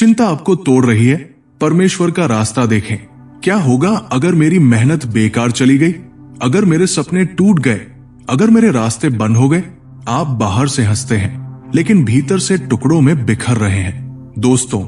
चिंता आपको तोड़ रही है? परमेश्वर का रास्ता देखें। क्या होगा अगर मेरी मेहनत बेकार चली गई, अगर मेरे सपने टूट गए, अगर मेरे रास्ते बंद हो गए? आप बाहर से हंसते हैं लेकिन भीतर से टुकड़ों में बिखर रहे हैं। दोस्तों,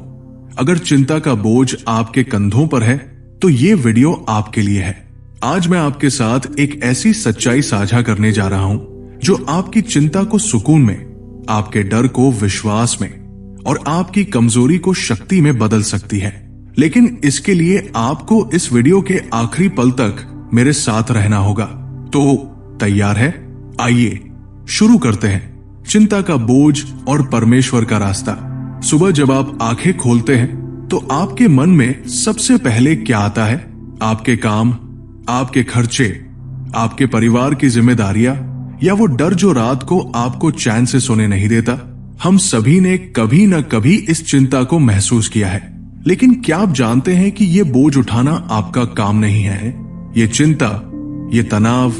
अगर चिंता का बोझ आपके कंधों पर है तो ये वीडियो आपके लिए है। आज मैं आपके साथ एक ऐसी सच्चाई साझा करने जा रहा हूं जो आपकी चिंता को सुकून में, आपके डर को विश्वास में और आपकी कमजोरी को शक्ति में बदल सकती है। लेकिन इसके लिए आपको इस वीडियो के आखिरी पल तक मेरे साथ रहना होगा। तो तैयार है? आइए शुरू करते हैं। चिंता का बोझ और परमेश्वर का रास्ता। सुबह जब आप आंखें खोलते हैं तो आपके मन में सबसे पहले क्या आता है? आपके काम, आपके खर्चे, आपके परिवार की जिम्मेदारियां, या वो डर जो रात को आपको चैन से सोने नहीं देता? हम सभी ने कभी न कभी इस चिंता को महसूस किया है। लेकिन क्या आप जानते हैं कि ये बोझ उठाना आपका काम नहीं है? ये चिंता, ये तनाव,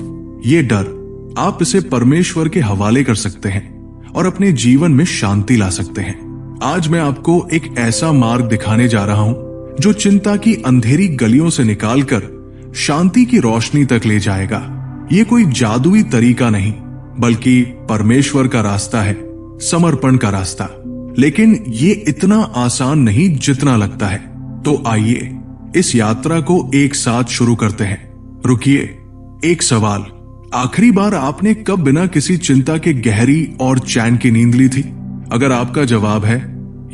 ये डर, आप इसे परमेश्वर के हवाले कर सकते हैं और अपने जीवन में शांति ला सकते हैं। आज मैं आपको एक ऐसा मार्ग दिखाने जा रहा हूं जो चिंता की अंधेरी गलियों से निकालकर शांति की रोशनी तक ले जाएगा। ये कोई जादुई तरीका नहीं, बल्कि परमेश्वर का रास्ता है, समर्पण का रास्ता। लेकिन ये इतना आसान नहीं जितना लगता है। तो आइए इस यात्रा को एक साथ शुरू करते हैं। रुकिए, एक सवाल, आखिरी बार आपने कब बिना किसी चिंता के गहरी और चैन की नींद ली थी? अगर आपका जवाब है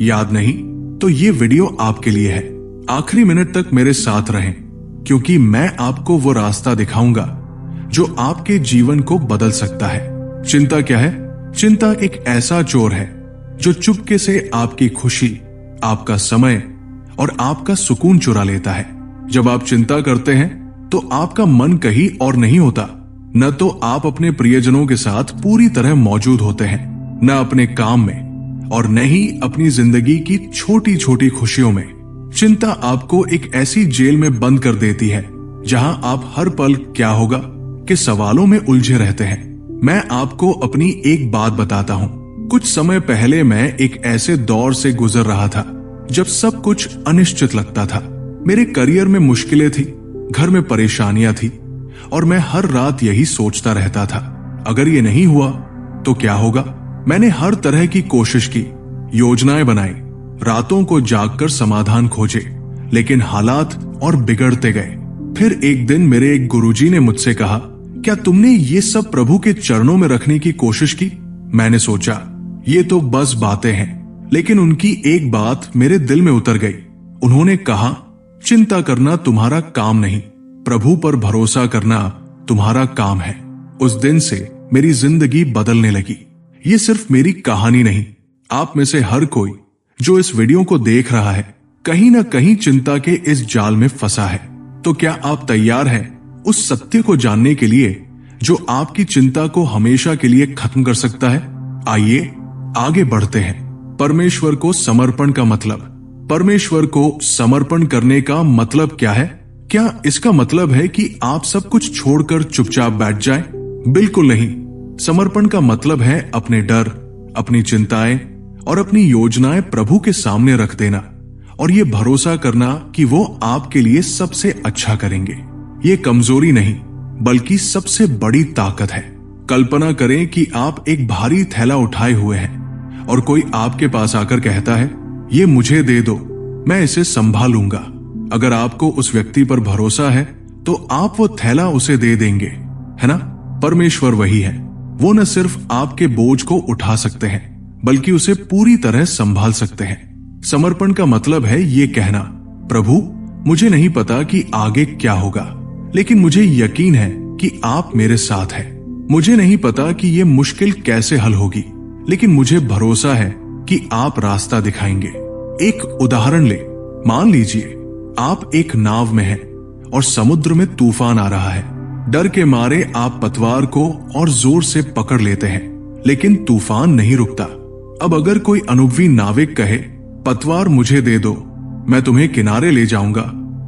याद नहीं, तो ये वीडियो आपके लिए है। आखिरी मिनट तक मेरे साथ रहें, क्योंकि मैं आपको वो रास्ता दिखाऊंगा जो आपके जीवन को बदल सकता है। चिंता क्या है? चिंता एक ऐसा चोर है जो चुपके से आपकी खुशी, आपका समय और आपका सुकून चुरा लेता है। जब आप चिंता करते हैं तो आपका मन कहीं और नहीं होता। न तो आप अपने प्रियजनों के साथ पूरी तरह मौजूद होते हैं, न अपने काम में, और न ही अपनी जिंदगी की छोटी छोटी खुशियों में। चिंता आपको एक ऐसी जेल में बंद कर देती है जहां आप हर पल क्या होगा के सवालों में उलझे रहते हैं। मैं आपको अपनी एक बात बताता हूं। कुछ समय पहले मैं एक ऐसे दौर से गुजर रहा था जब सब कुछ अनिश्चित लगता था। मेरे करियर में मुश्किलें थी, घर में परेशानियां थी, और मैं हर रात यही सोचता रहता था, अगर ये नहीं हुआ तो क्या होगा? मैंने हर तरह की कोशिश की, योजनाएं बनाई, रातों को जागकर समाधान खोजे, लेकिन हालात और बिगड़ते गए। फिर एक दिन मेरे एक गुरुजी ने मुझसे कहा, क्या तुमने ये सब प्रभु के चरणों में रखने की कोशिश की? मैंने सोचा ये तो बस बातें हैं, लेकिन उनकी एक बात मेरे दिल में उतर गई। उन्होंने कहा, चिंता करना तुम्हारा काम नहीं, प्रभु पर भरोसा करना तुम्हारा काम है। उस दिन से मेरी जिंदगी बदलने लगी। ये सिर्फ मेरी कहानी नहीं, आप में से हर कोई जो इस वीडियो को देख रहा है कहीं ना कहीं चिंता के इस जाल में फंसा है। तो क्या आप तैयार हैं उस सत्य को जानने के लिए जो आपकी चिंता को हमेशा के लिए खत्म कर सकता है? आइए आगे बढ़ते हैं। परमेश्वर को समर्पण का मतलब। परमेश्वर को समर्पण करने का मतलब क्या है? क्या इसका मतलब है कि आप सब कुछ छोड़कर चुपचाप बैठ जाएं? बिल्कुल नहीं। समर्पण का मतलब है अपने डर, अपनी चिंताएं और अपनी योजनाएं प्रभु के सामने रख देना, और ये भरोसा करना कि वो आपके लिए सबसे अच्छा करेंगे। ये कमजोरी नहीं, बल्कि सबसे बड़ी ताकत है। कल्पना करें कि आप एक भारी थैला उठाए हुए हैं और कोई आपके पास आकर कहता है, ये मुझे दे दो, मैं इसे संभालूंगा। अगर आपको उस व्यक्ति पर भरोसा है तो आप वो थैला उसे दे देंगे, है ना? परमेश्वर वही है। वो न सिर्फ आपके बोझ को उठा सकते हैं, बल्कि उसे पूरी तरह संभाल सकते हैं। समर्पण का मतलब है ये कहना, प्रभु मुझे नहीं पता कि आगे क्या होगा, लेकिन मुझे यकीन है कि आप मेरे साथ हैं। मुझे नहीं पता कि ये मुश्किल कैसे हल होगी, लेकिन मुझे भरोसा है कि आप रास्ता दिखाएंगे। एक उदाहरण ले, मान लीजिए आप एक नाव में हैं और समुद्र में तूफान आ रहा है। डर के मारे आप पतवार को और जोर से पकड़ लेते हैं, लेकिन तूफान नहीं रुकता। अब अगर कोई अनुभवी नाविक कहे, पतवार मुझे दे दो, मैं तुम्हें किनारे ले जाऊंगा,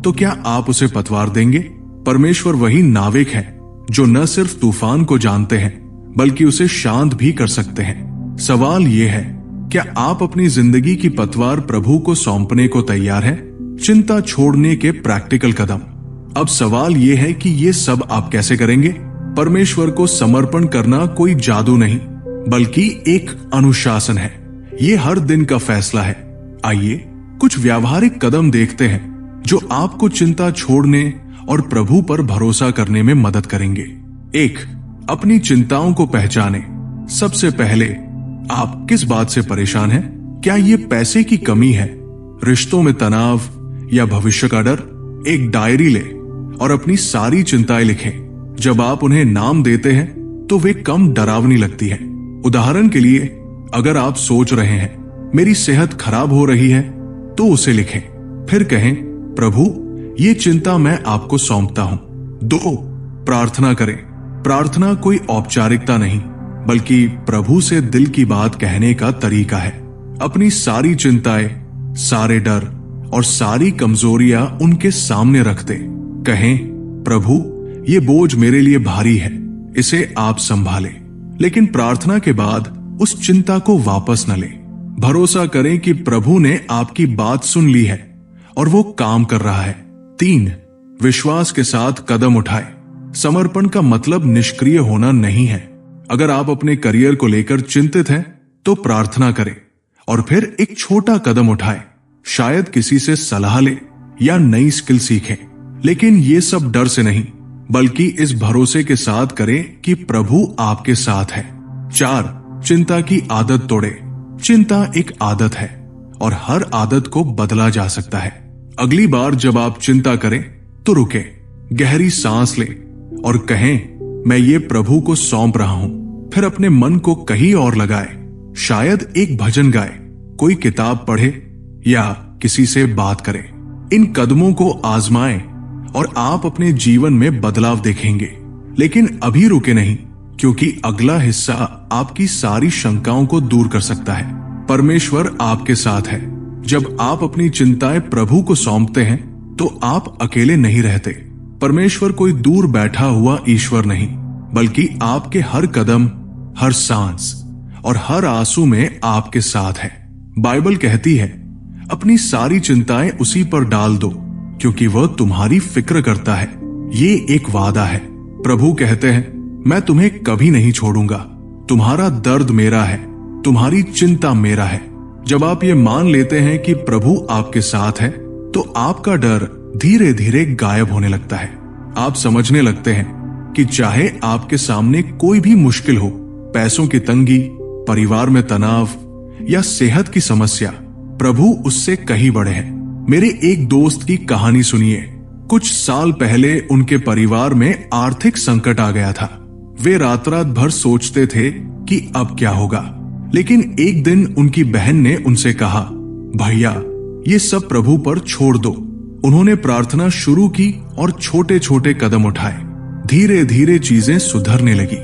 तो क्या आप उसे पतवार देंगे? परमेश्वर वही नाविक है जो न सिर्फ तूफान को जानते हैं, बल्कि उसे शांत भी कर सकते हैं। सवाल यह है, क्या आप अपनी जिंदगी की पतवार प्रभु को सौंपने को तैयार हैं? चिंता छोड़ने के प्रैक्टिकल कदम। अब सवाल यह है कि ये सब आप कैसे करेंगे? परमेश्वर को समर्पण करना कोई जादू नहीं, बल्कि एक अनुशासन है। ये हर दिन का फैसला है। आइए कुछ व्यावहारिक कदम देखते हैं जो आपको चिंता छोड़ने और प्रभु पर भरोसा करने में मदद करेंगे। 1. अपनी चिंताओं को पहचाने। सबसे पहले, आप किस बात से परेशान हैं? क्या ये पैसे की कमी है, रिश्तों में तनाव या भविष्य का डर? एक डायरी ले और अपनी सारी चिंताएं लिखें। जब आप उन्हें नाम देते हैं तो वे कम डरावनी लगती है। उदाहरण के लिए, अगर आप सोच रहे हैं मेरी सेहत खराब हो रही है, तो उसे लिखें। फिर कहें, प्रभु ये चिंता मैं आपको सौंपता हूं। 2. प्रार्थना करें। प्रार्थना कोई औपचारिकता नहीं, बल्कि प्रभु से दिल की बात कहने का तरीका है। अपनी सारी चिंताएं, सारे डर और सारी कमजोरियां उनके सामने रखते कहें, प्रभु ये बोझ मेरे लिए भारी है, इसे आप संभालें। लेकिन प्रार्थना के बाद उस चिंता को वापस न लें। भरोसा करें कि प्रभु ने आपकी बात सुन ली है और वो काम कर रहा है। 3. विश्वास के साथ कदम उठाए। समर्पण का मतलब निष्क्रिय होना नहीं है। अगर आप अपने करियर को लेकर चिंतित हैं, तो प्रार्थना करें और फिर एक छोटा कदम उठाएं। शायद किसी से सलाह ले या नई स्किल सीखें। लेकिन ये सब डर से नहीं, बल्कि इस भरोसे के साथ करें कि प्रभु आपके साथ है। 4. चिंता की आदत तोड़े। चिंता एक आदत है और हर आदत को बदला जा सकता है। अगली बार जब आप चिंता करें तो रुके, गहरी सांस लें और कहें, मैं ये प्रभु को सौंप रहा हूं। फिर अपने मन को कहीं और लगाए। शायद एक भजन गाए, कोई किताब पढ़े या किसी से बात करें। इन कदमों को आजमाएं और आप अपने जीवन में बदलाव देखेंगे। लेकिन अभी रुके नहीं, क्योंकि अगला हिस्सा आपकी सारी शंकाओं को दूर कर सकता है। परमेश्वर आपके साथ है। जब आप अपनी चिंताएं प्रभु को सौंपते हैं तो आप अकेले नहीं रहते। परमेश्वर कोई दूर बैठा हुआ ईश्वर नहीं, बल्कि आपके हर कदम, हर सांस और हर आंसू में आपके साथ है। बाइबल कहती है, अपनी सारी चिंताएं उसी पर डाल दो, क्योंकि वह तुम्हारी फिक्र करता है। ये एक वादा है। प्रभु कहते हैं, मैं तुम्हें कभी नहीं छोड़ूंगा। तुम्हारा दर्द मेरा है, तुम्हारी चिंता मेरा है। जब आप ये मान लेते हैं कि प्रभु आपके साथ है, तो आपका डर धीरे धीरे गायब होने लगता है। आप समझने लगते हैं कि चाहे आपके सामने कोई भी मुश्किल हो, पैसों की तंगी, परिवार में तनाव या सेहत की समस्या, प्रभु उससे कहीं बड़े हैं। मेरे एक दोस्त की कहानी सुनिए। कुछ साल पहले उनके परिवार में आर्थिक संकट आ गया था। वे रात रात भर सोचते थे कि अब क्या होगा। लेकिन एक दिन उनकी बहन ने उनसे कहा, भैया ये सब प्रभु पर छोड़ दो। उन्होंने प्रार्थना शुरू की और छोटे छोटे कदम उठाए। धीरे धीरे चीजें सुधरने लगी।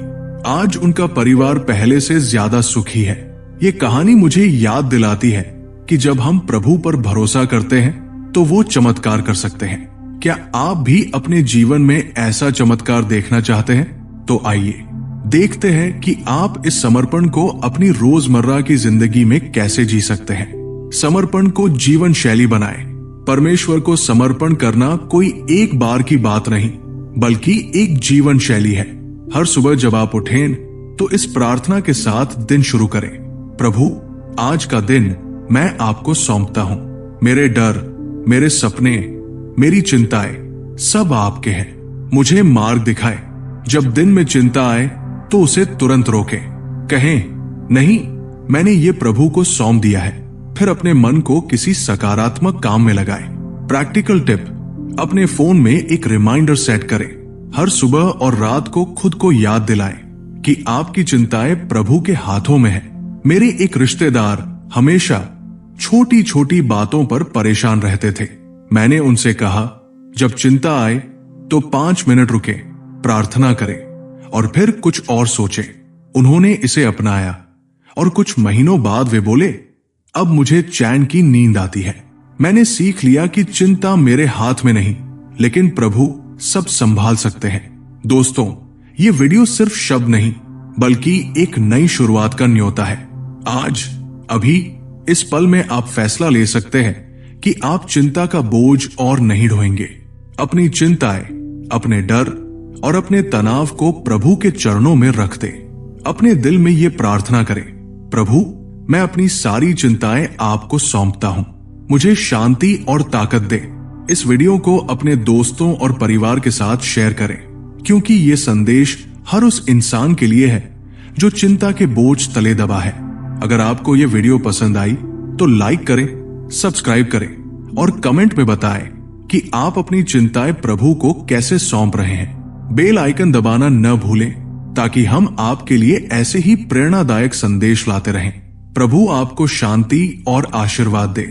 आज उनका परिवार पहले से ज्यादा सुखी है। ये कहानी मुझे याद दिलाती है कि जब हम प्रभु पर भरोसा करते हैं तो वो चमत्कार कर सकते हैं। क्या आप भी अपने जीवन में ऐसा चमत्कार देखना चाहते हैं? तो आइए देखते हैं कि आप इस समर्पण को अपनी रोजमर्रा की जिंदगी में कैसे जी सकते हैं। समर्पण को जीवन शैली बनाएं। परमेश्वर को समर्पण करना कोई एक बार की बात नहीं, बल्कि एक जीवन शैली है। हर सुबह जब आप उठें तो इस प्रार्थना के साथ दिन शुरू करें, प्रभु आज का दिन मैं आपको सौंपता हूं। मेरे डर, मेरे सपने, मेरी चिंताएं सब आपके हैं। मुझे मार्ग दिखाए। जब दिन में चिंता आए तो उसे तुरंत रोकें। कहें, नहीं, मैंने ये प्रभु को सौंप दिया है। फिर अपने मन को किसी सकारात्मक काम में लगाएं। प्रैक्टिकल टिप, अपने फोन में एक रिमाइंडर सेट करें। हर सुबह और रात को खुद को याद दिलाएं कि आपकी चिंताएं प्रभु के हाथों में है। मेरे एक रिश्तेदार हमेशा छोटी छोटी बातों पर परेशान रहते थे। मैंने उनसे कहा, जब चिंता आए तो 5 मिनट रुके, प्रार्थना करें और फिर कुछ और सोचें। उन्होंने इसे अपनाया और कुछ महीनों बाद वे बोले, अब मुझे चैन की नींद आती है। मैंने सीख लिया कि चिंता मेरे हाथ में नहीं, लेकिन प्रभु सब संभाल सकते हैं। दोस्तों, ये वीडियो सिर्फ शब्द नहीं, बल्कि एक नई शुरुआत का न्योता है। आज अभी इस पल में आप फैसला ले सकते हैं कि आप चिंता का बोझ और नहीं ढोएंगे। अपनी चिंताएं, अपने डर और अपने तनाव को प्रभु के चरणों में रख दे। अपने दिल में ये प्रार्थना करें, प्रभु मैं अपनी सारी चिंताएं आपको सौंपता हूं, मुझे शांति और ताकत दे। इस वीडियो को अपने दोस्तों और परिवार के साथ शेयर करें, क्योंकि ये संदेश हर उस इंसान के लिए है जो चिंता के बोझ तले दबा है। अगर आपको ये वीडियो पसंद आई तो लाइक करें, सब्सक्राइब करें और कमेंट में बताएं कि आप अपनी चिंताएं प्रभु को कैसे सौंप रहे हैं। बेल आइकन दबाना न भूलें ताकि हम आपके लिए ऐसे ही प्रेरणादायक संदेश लाते रहें। प्रभु आपको शांति और आशीर्वाद दे।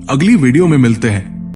अगली वीडियो में मिलते हैं।